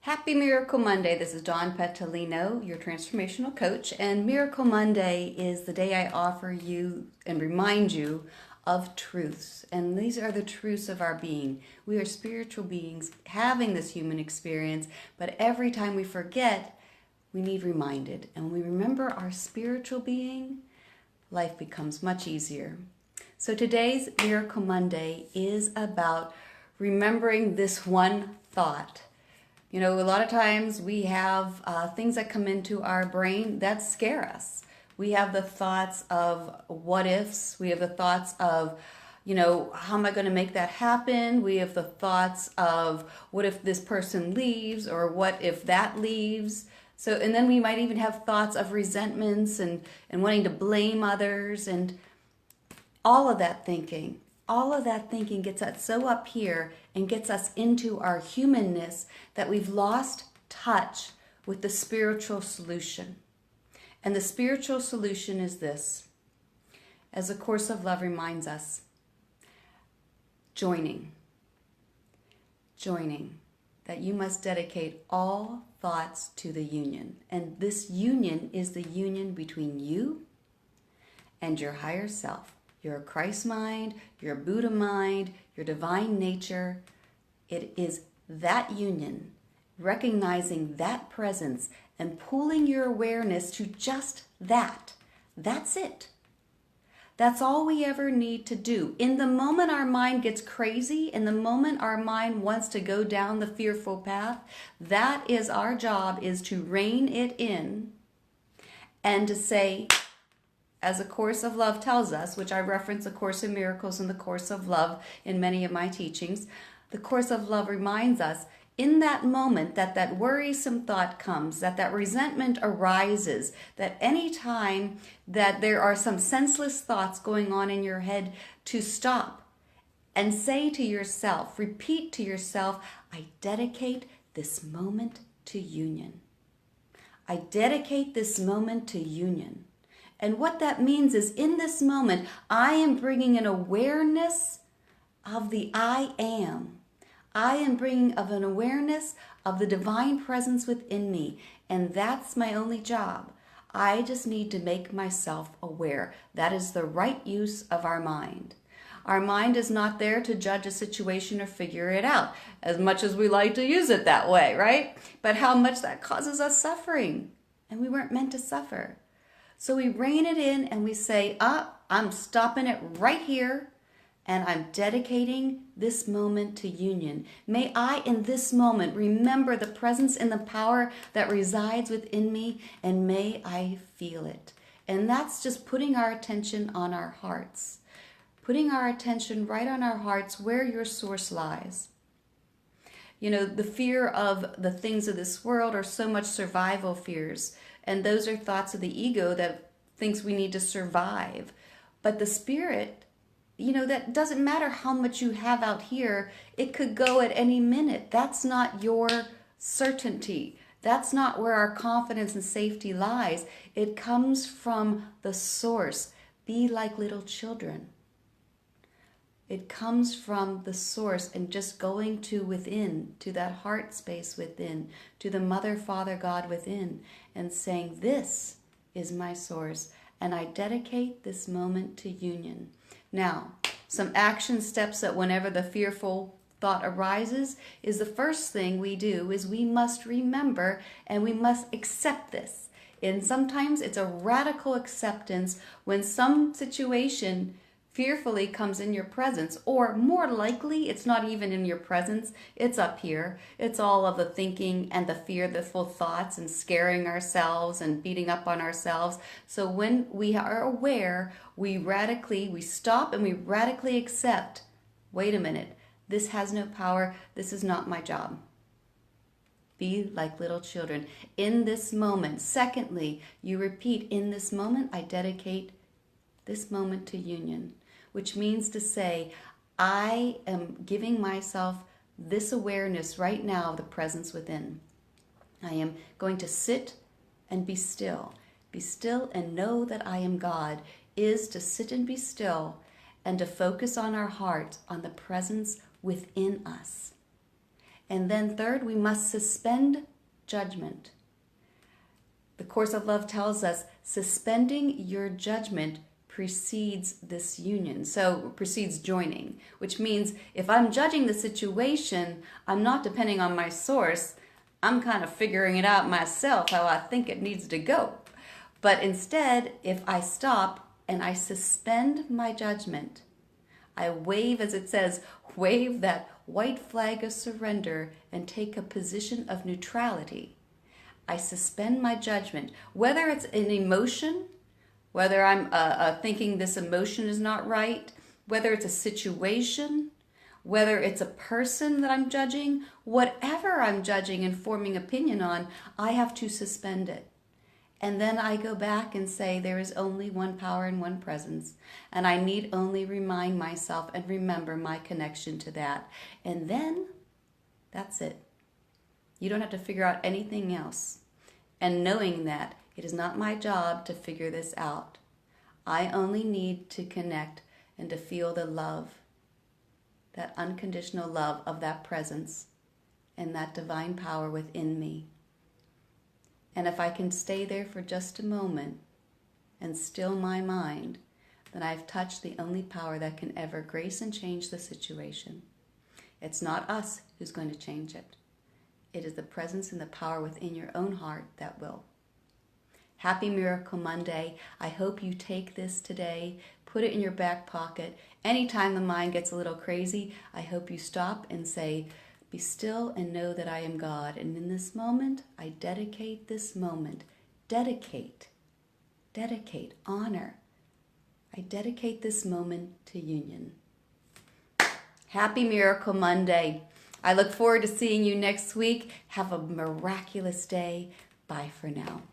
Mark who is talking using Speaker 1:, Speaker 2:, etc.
Speaker 1: Happy Miracle Monday. This is Dawn Petalino, your transformational coach, and Miracle Monday is the day I offer you and remind you of truths. And these are the truths of our being. We are spiritual beings having this human experience, but every time we forget, we need reminded. And when we remember our spiritual being, life becomes much easier. So today's Miracle Monday is about remembering this one thought. You know, a lot of times we have things that come into our brain that scare us. We have the thoughts of what ifs. We have the thoughts of, how am I going to make that happen? We have the thoughts of what if this person leaves, or what if that leaves? So, and then we might even have thoughts of resentments and wanting to blame others, and all of that thinking. All of that thinking gets us so up here and gets us into our humanness that we've lost touch with the spiritual solution. And the spiritual solution is this, as the Course of Love reminds us, joining, that you must dedicate all thoughts to the union. And this union is the union between you and your higher self. Your Christ mind, your Buddha mind, your divine nature. It is that union, recognizing that presence and pulling your awareness to just that. That's it. That's all we ever need to do. In the moment our mind gets crazy, in the moment our mind wants to go down the fearful path, that is our job, is to rein it in and to say, as a Course of Love tells us, which I reference A Course in Miracles and the Course of Love in many of my teachings, the Course of Love reminds us in that moment that worrisome thought comes, that resentment arises, that any time that there are some senseless thoughts going on in your head, to stop and say to yourself, repeat to yourself, I dedicate this moment to union. I dedicate this moment to union. And what that means is, in this moment, I am bringing an awareness of the I am. I am bringing of an awareness of the divine presence within me. And that's my only job. I just need to make myself aware. That is the right use of our mind. Our mind is not there to judge a situation or figure it out, as much as we like to use it that way, right? But how much that causes us suffering. And we weren't meant to suffer. So we rein it in and we say, I'm stopping it right here, and I'm dedicating this moment to union. May I, in this moment, remember the presence and the power that resides within me, and may I feel it. And that's just putting our attention on our hearts. Putting our attention right on our hearts, where your source lies. You know, the fear of the things of this world are so much survival fears. And those are thoughts of the ego that thinks we need to survive. But the spirit, that doesn't matter how much you have out here. It could go at any minute. That's not your certainty. That's not where our confidence and safety lies. It comes from the source. Be like little children. It comes from the source, and just going to within, to that heart space within, to the Mother, Father, God within, and saying, this is my source, and I dedicate this moment to union. Now, some action steps that whenever the fearful thought arises is, the first thing we do is we must remember and we must accept this. And sometimes it's a radical acceptance when some situation fearfully comes in your presence, or more likely it's not even in your presence, it's up here. It's all of the thinking and the fearful thoughts and scaring ourselves and beating up on ourselves. So when we are aware, we stop and we radically accept, wait a minute, this has no power, this is not my job. Be like little children in this moment. Secondly, you repeat, in this moment, I dedicate this moment to union, which means to say, I am giving myself this awareness right now of the presence within. I am going to sit and be still. Be still and know that I am God is to sit and be still and to focus on our heart, on the presence within us. And then third, we must suspend judgment. The Course of Love tells us suspending your judgment precedes this union. So precedes joining, which means if I'm judging the situation, I'm not depending on my source. I'm kind of figuring it out myself how I think it needs to go. But instead, if I stop and I suspend my judgment, I wave, as it says, wave that white flag of surrender and take a position of neutrality. I suspend my judgment, whether it's an emotion, whether I'm thinking this emotion is not right, whether it's a situation, whether it's a person that I'm judging, whatever I'm judging and forming opinion on, I have to suspend it. And then I go back and say there is only one power and one presence, and I need only remind myself and remember my connection to that. And then that's it. You don't have to figure out anything else. And knowing that it is not my job to figure this out. I only need to connect and to feel the love, that unconditional love of that presence and that divine power within me. And if I can stay there for just a moment and still my mind, then I've touched the only power that can ever grace and change the situation. It's not us who's going to change it. It is the presence and the power within your own heart that will. Happy Miracle Monday. I hope you take this today, put it in your back pocket. Anytime the mind gets a little crazy, I hope you stop and say, be still and know that I am God. And in this moment, I dedicate this moment. Dedicate, honor. I dedicate this moment to union. Happy Miracle Monday. I look forward to seeing you next week. Have a miraculous day. Bye for now.